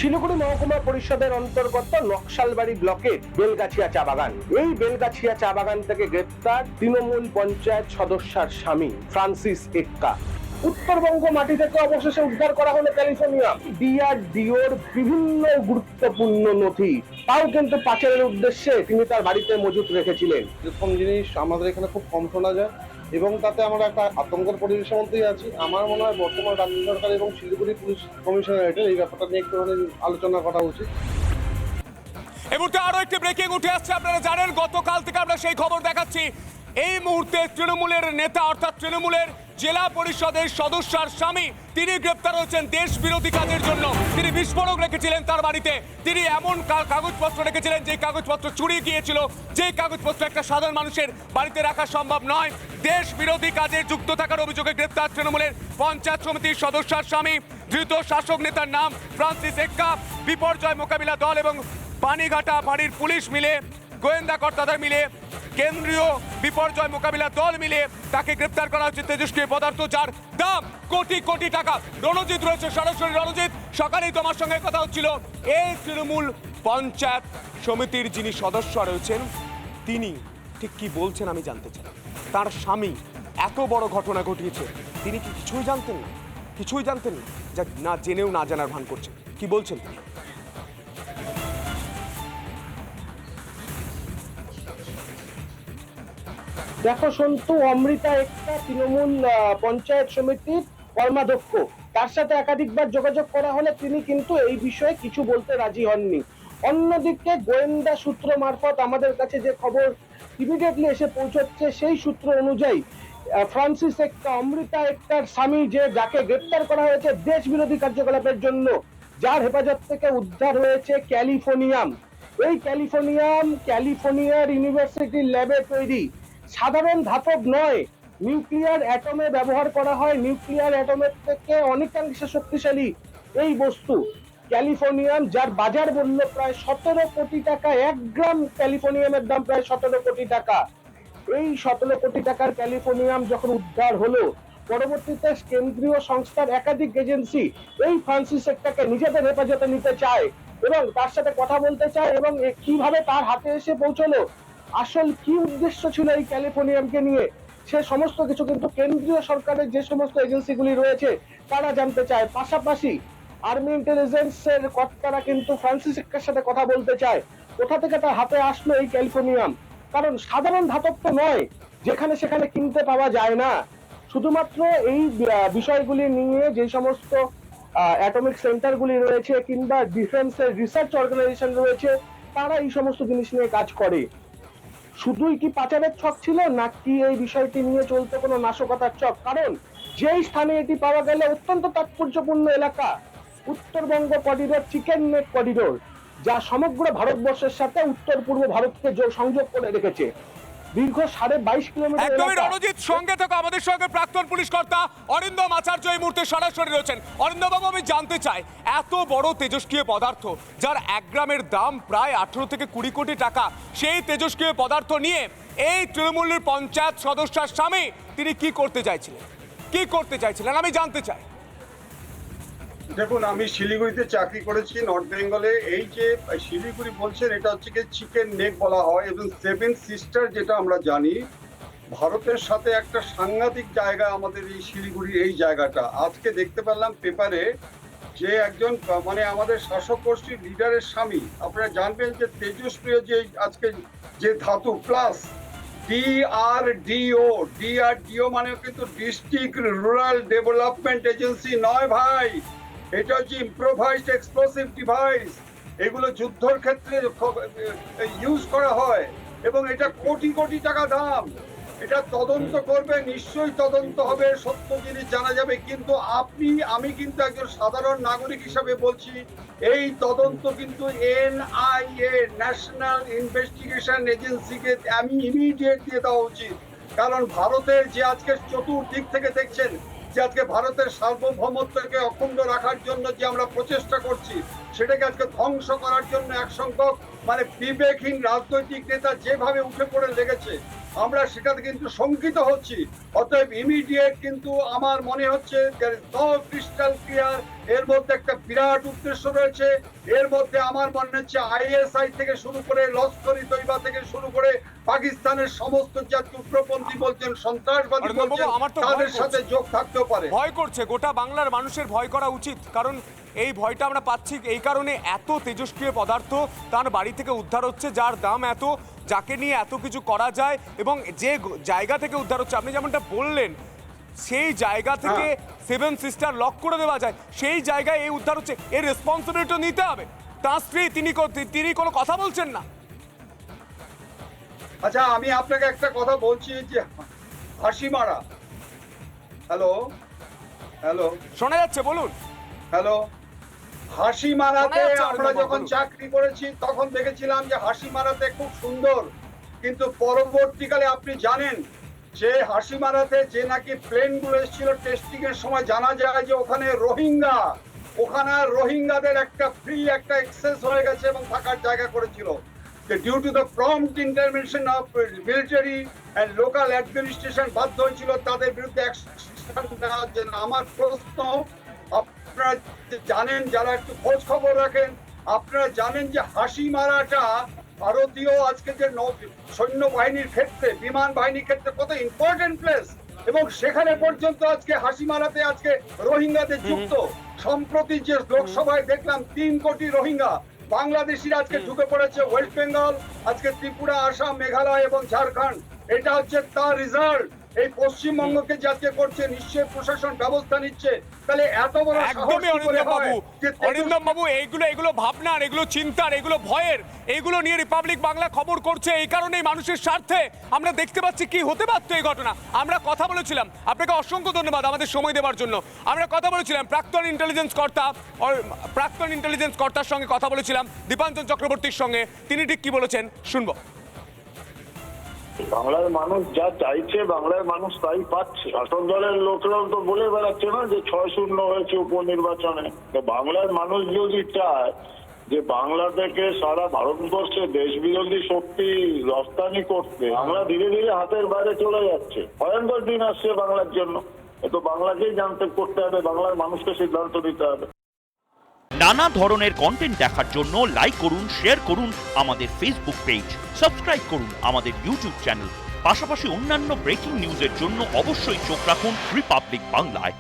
শিলিগুড়ি মহকুমা পরিষদের অন্তর্গত নকশালবাড়ি ব্লকের বেলগাছিয়া চা বাগান। এই বেলগাছিয়া চা বাগান থেকে গ্রেপ্তার তৃণমূল পঞ্চায়েত সদস্যার স্বামী ফ্রান্সিস এক্কা। উত্তরবঙ্গ মাটি থেকে অবশেষে উদ্ধার করা হলো ক্যালিফোর্নিয়া। ডিআরডিওর বিভিন্ন গুরুত্বপূর্ণ নথি, তাও কিন্তু পাচারের উদ্দেশ্যে তিনি তার বাড়িতে মজুত রেখেছিলেন। এরকম জিনিস আমাদের এখানে খুব কম শোনা যায় এবং তাতে আমরা একটা আতঙ্কের পরিবেশের মধ্যেই আছি। আমার মনে হয় বর্তমান রাজ্য সরকার এবং শিলিগুড়ি পুলিশ কমিশনারেটের এই ব্যাপারটা নিয়ে একটুখানি আলোচনা করা উচিত। এই মুহূর্তে আরো একটি ব্রেকিং উঠে আসছে। আপনারা জানেন গতকাল থেকে আমরা সেই খবর দেখাচ্ছি। এই মুহূর্তে তৃণমূলের নেতা অর্থাৎ তৃণমূলের জেলা পরিষদের সদস্যার স্বামী তিনি গ্রেপ্তার হয়েছেন দেশ বিরোধী কাজের জন্য। তিনি বিস্ফোরক রেখেছিলেন তার বাড়িতে। তিনি এমন কাগজপত্র রেখেছিলেন যে কাগজপত্র চুরি গিয়েছিল, যে কাগজপত্র একটা সাধারণ মানুষের বাড়িতে রাখা সম্ভব নয়। দেশ বিরোধী কাজে যুক্ত থাকার অভিযোগে গ্রেপ্তার তৃণমূলের পঞ্চায়েত সমিতির সদস্যার স্বামী। ধৃত শাসক নেতার নাম ফ্রান্সিস এক্কা। বিপর্যয় মোকাবিলা দল এবং পানিঘাটা ফাঁড়ির পুলিশ মিলে, গোয়েন্দা কর্তাদের মিলে, কেন্দ্রীয় বিপর্যয় মোকাবিলা দল মিলে তাকে গ্রেপ্তার করা হচ্ছে। তেজস্ক্রিয় পদার্থ যার দাম কোটি কোটি টাকা। রণজিৎ রয়েছে সরাসরি। রণজিৎ, সকালেই তোমার সঙ্গে কথা হচ্ছিল। এই তৃণমূল পঞ্চায়েত সমিতির যিনি সদস্য রয়েছেন তিনি ঠিক কি বলছেন আমি জানতে চাই। তার স্বামী এত বড় ঘটনা ঘটিয়েছে, তিনি কি কিছুই জানতেন না? কিছুই জানতেন না, যা না জেনেও না জানার ভান করছেন। কি বলছেন? দেখো সন্তু, অমৃতা একটা তৃণমূল পঞ্চায়েত সমিতির কর্মাধ্যক্ষ। তার সাথে একাধিকবার যোগাযোগ করা হলে তিনি কিন্তু এই বিষয়ে কিছু বলতে রাজি হননি। অন্যদিকে গোয়েন্দা সূত্র মারফত আমাদের কাছে যে খবর ইমিডিয়েটলি এসে পৌঁছচ্ছে, সেই সূত্র অনুযায়ী ফ্রান্সিস এক্কা, অমৃতা একটার স্বামী, যাকে গ্রেপ্তার করা হয়েছে দেশ বিরোধী কার্যকলাপের জন্য, যার হেফাজত থেকে উদ্ধার হয়েছে ক্যালিফোর্নিয়াম। এই ক্যালিফোর্নিয়ার ইউনিভার্সিটির ল্যাবে তৈরি সাধারণ ধাতব নয়, নিউক্লিয়ার অ্যাটমে ব্যবহার করা হয়। নিউক্লিয়ার অ্যাটমের থেকে অনেকাংশে শক্তিশালী এই বস্তু ক্যালিফোর্নিয়াম, যার বাজার মূল্য প্রায় 17 কোটি টাকা। 1 গ্রাম ক্যালিফোর্নিয়ামের দাম প্রায় 17 কোটি টাকা। এই 17 কোটি টাকার ক্যালিফোর্নিয়াম যখন উদ্ধার হলো, পরবর্তীতে কেন্দ্রীয় সংস্থার একাধিক এজেন্সি এই ফ্রান্সিস এক্কাকে নিজেদের হেফাজতে নিতে চায় এবং তার সাথে কথা বলতে চায়। এবং কিভাবে তার হাতে এসে পৌঁছলো, আসল কি উদ্দেশ্য ছিল এই ক্যালিফোর্নিয়ামকে নিয়ে, সে সমস্ত কিছু কিন্তু কেন্দ্রীয় সরকারের যে সমস্ত এজেন্সিগুলি রয়েছে তারা জানতে চায়। পাশাপাশি আর্মি ইন্টেলিজেন্সের কর্তারা কিন্তু ফ্রান্সিস এক্কার সাথে কথা বলতে চায় কোথা থেকে তার হাতে আসলো এই ক্যালিফোর্নিয়াম। কারণ সাধারণ ধাতব তো নয়, যেখানে সেখানে কিনতে পাওয়া যায় না। শুধুমাত্র এই বিষয়গুলি নিয়ে যে সমস্ত অ্যাটমিক সেন্টারগুলি রয়েছে কিংবা ডিফেন্সের রিসার্চ অর্গানাইজেশন রয়েছে, তারা এই সমস্ত জিনিস নিয়ে কাজ করে। শুধুই কি পাচারের ছক ছিল, নাকি এই বিষয়টি নিয়ে চলতে কোনো নাশকতার ছক? কারণ যেই স্থানে এটি পাওয়া গেলে অত্যন্ত তাৎপর্যপূর্ণ এলাকা, Uttarbanga corridor, chicken neck corridor, যা সমগ্র ভারতবর্ষের সাথে উত্তর পূর্ব ভারতকে সংযোগ করে রেখেছে। দীর্ঘ 22.5 কিলোমিটার। একদমই রণজিৎ, সঙ্গে থাকো আমাদের সঙ্গে প্রাক্তন পুলিশ কর্তা অরিন্দম আচার্য এই মুহূর্তে সরাসরি রয়েছেন। অরিন্দম বাবু, আমি জানতে চাই, এত বড় তেজস্ক্রিয় পদার্থ যার 1 গ্রামের দাম প্রায় 18 থেকে 20 কোটি টাকা, সেই তেজস্ক্রিয় পদার্থ নিয়ে এই তৃণমূলের পঞ্চায়েত সদস্যার স্বামী তিনি কি করতে চাইছিলেন আমি জানতে চাই। দেখুন, আমি শিলিগুড়িতে চাকরি করেছি, নর্থ বেঙ্গলে। এই যে শিলিগুড়ি বলছেন, এটা হচ্ছে কি চিকেন নেক বলা হয়, এবং 7 সিস্টার যেটা আমরা জানি, ভারতের সাথে একটা সাংঘাতিক জায়গা আমাদের এই শিলিগুড়ির এই জায়গাটা। আজকে দেখতে পেলাম পেপারে যে একজন মানে আমাদের শাসক গোষ্ঠীর লিডারের স্বামী। আপনারা জানবেন যে তেজস্ক্রিয় যে আজকে যে ধাতু প্লাস ডিআরডিও মানে কিন্তু ডিস্ট্রিক্ট রুরাল ডেভেলপমেন্ট এজেন্সি নয় ভাই, এটা হচ্ছে ইম্প্রোভাইজড এক্সপ্লোসিভ ডিভাইস। এগুলো যুদ্ধের ক্ষেত্রে ইউজ করা হয় এবং এটা কোটি কোটি টাকা দাম। এটা তদন্ত করবে, নিশ্চয়ই তদন্ত হবে, সত্য জিনিস জানা যাবে। কিন্তু আমি কিন্তু একজন সাধারণ নাগরিক হিসাবে বলছি, এই তদন্ত কিন্তু NIA, ন্যাশনাল ইনভেস্টিগেশন এজেন্সিকে আমি ইমিডিয়েট দিয়ে দেওয়া উচিত। কারণ ভারতের যে আজকে চতুর্দিক থেকে দেখছেন যে আজকে ভারতের সার্বভৌমত্বকে অখণ্ড রাখার জন্য যে আমরা প্রচেষ্টা করছি, সেটাকে আজকে ধ্বংস করার জন্য এক সংখ্যক মানে বিবেকহীন রাজনৈতিক নেতা যেভাবে উঠে পড়ে লেগেছে, আমরা সেটাতে কিন্তু শঙ্কিত হচ্ছি। অতএব ইমিডিয়েট কিন্তু আমার মনে হচ্ছে ক্রিস্টাল ক্লিয়ার এর মধ্যে একটা বিরাট উদ্দেশ্য রয়েছে। এর মধ্যে আমার মনে হচ্ছে আইএসআই থেকে শুরু করে লস্কর-ই তৈবা থেকে শুরু করে পাকিস্তানের সমস্ত যা উগ্রপন্থী বলছেন, সন্ত্রাসবাদী বলছেন, তাদের সাথে যোগ থাকতেও পারে। ভয় করছে, গোটা বাংলার মানুষের ভয় করা উচিত, কারণ এই ভয়টা আমরা পাচ্ছি এই কারণে এত তেজস্ক্রিয় পদার্থ তার বাড়ি থেকে উদ্ধার হচ্ছে, যার দাম এত, যাকে নিয়ে এত কিছু করা যায় এবং যে জায়গা থেকে উদ্ধার হচ্ছে, আপনি যেমনটা বললেন সেই জায়গা থেকে সেভেন সিস্টার লক করে দেওয়া যায়, সেই জায়গায় এই উদ্ধার হচ্ছে, এর রেসপন্সিবিলিটি নিতে হবে। তার স্ত্রী তিনি কোনো কথা বলছেন না। আচ্ছা, আমি আপনাকে একটা কথা বলছি যে হাসিমারা, হ্যালো হ্যালো শোনা যাচ্ছে, বলুন। হ্যালো, হাসিমারাতে শোনা যাচ্ছে, আমরা অরিন্দম যখন বাবু। চাকরি করেছি তখন দেখেছিলাম যে হাসিমারাতে খুব সুন্দর, কিন্তু পরবর্তীকালে আপনি জানেন যে হাসিমারাতে যে নাকি প্লেনগুলো এসেছিল টেস্টিং এর সময় জানা যায় যে ওখানে রোহিঙ্গাদের একটা ফ্রি একটা অ্যাক্সেস হয়ে গেছে এবং থাকার জায়গা করেছিল। Due to the prompt intervention of military and local administration বাধ্য হয়েছিল তাদের বিরুদ্ধে অ্যাকশন নেওয়ার জন্য। আমার প্রশ্ন, আপনারা জানেন, যারা একটু খোঁজ খবর রাখেন, আপনারা জানেন যে হাসিমারাটা ভারতীয় আজকে যে সৈন্যবাহিনীর ক্ষেত্রে, বিমান বাহিনীর ক্ষেত্রে কত ইম্পর্টেন্ট প্লেস, এবং সেখানে পর্যন্ত আজকে হাসিমারাতে আজকে রোহিঙ্গাদের যুক্ত। সম্প্রতি যে লোকসভায় দেখলাম 3 কোটি রোহিঙ্গা বাংলাদেশিরা আজকে ঢুকে পড়েছে ওয়েস্ট বেঙ্গল, আজকে ত্রিপুরা, আসাম, মেঘালয় এবং ঝাড়খণ্ড। এটা হচ্ছে তার রেজাল্ট। এই পশ্চিমবঙ্গকে যাতে করছে, নিশ্চয়ই প্রশাসন ব্যবস্থা নিচ্ছে। তাহলে এত বড় একদমই অরিন্দম বাবু, এগুলো ভাবনার, এগুলো চিন্তার, এগুলো ভয়ের, এগুলো নিয়ে রিপাবলিক বাংলা খবর করছে। এই কারণেই মানুষের স্বার্থে আমরা দেখতে পাচ্ছি কি হতে পারতো এই ঘটনা। আমরা কথা বলেছিলাম, আপনাকে অসংখ্য ধন্যবাদ আমাদের সময় দেওয়ার জন্য। আমরা কথা বলেছিলাম প্রাক্তন ইন্টেলিজেন্স কর্তার সঙ্গে কথা বলেছিলাম, দীপাঞ্জন চক্রবর্তীর সঙ্গে। তিনি ঠিক কি বলেছেন শুনবো। বাংলার মানুষ যা চাইছে বাংলার মানুষ তাই পাচ্ছে। শাসক দলের লোকরাও তো বলে বেড়াচ্ছে না যে 6-0 হয়েছে উপনির্বাচনে। তো বাংলার মানুষ যদি চায় যে বাংলা থেকে সারা ভারতবর্ষে দেশ বিরোধী শক্তি রপ্তানি করতে, বাংলা ধীরে ধীরে হাতের বাইরে চলে যাচ্ছে। ভয়ঙ্কর দিন আসছে বাংলার জন্য। তো বাংলাকেই জানতে করতে হবে, বাংলার মানুষকে সিদ্ধান্ত নিতে হবে। নানা ধরনের কন্টেন্ট দেখার জন্য লাইক করুন, শেয়ার করুন আমাদের ফেসবুক পেজ, সাবস্ক্রাইব করুন আমাদের ইউটিউব চ্যানেল। পাশাপাশি অন্যান্য ব্রেকিং নিউজের জন্য অবশ্যই চোখ রাখুন রিপাবলিক বাংলায়।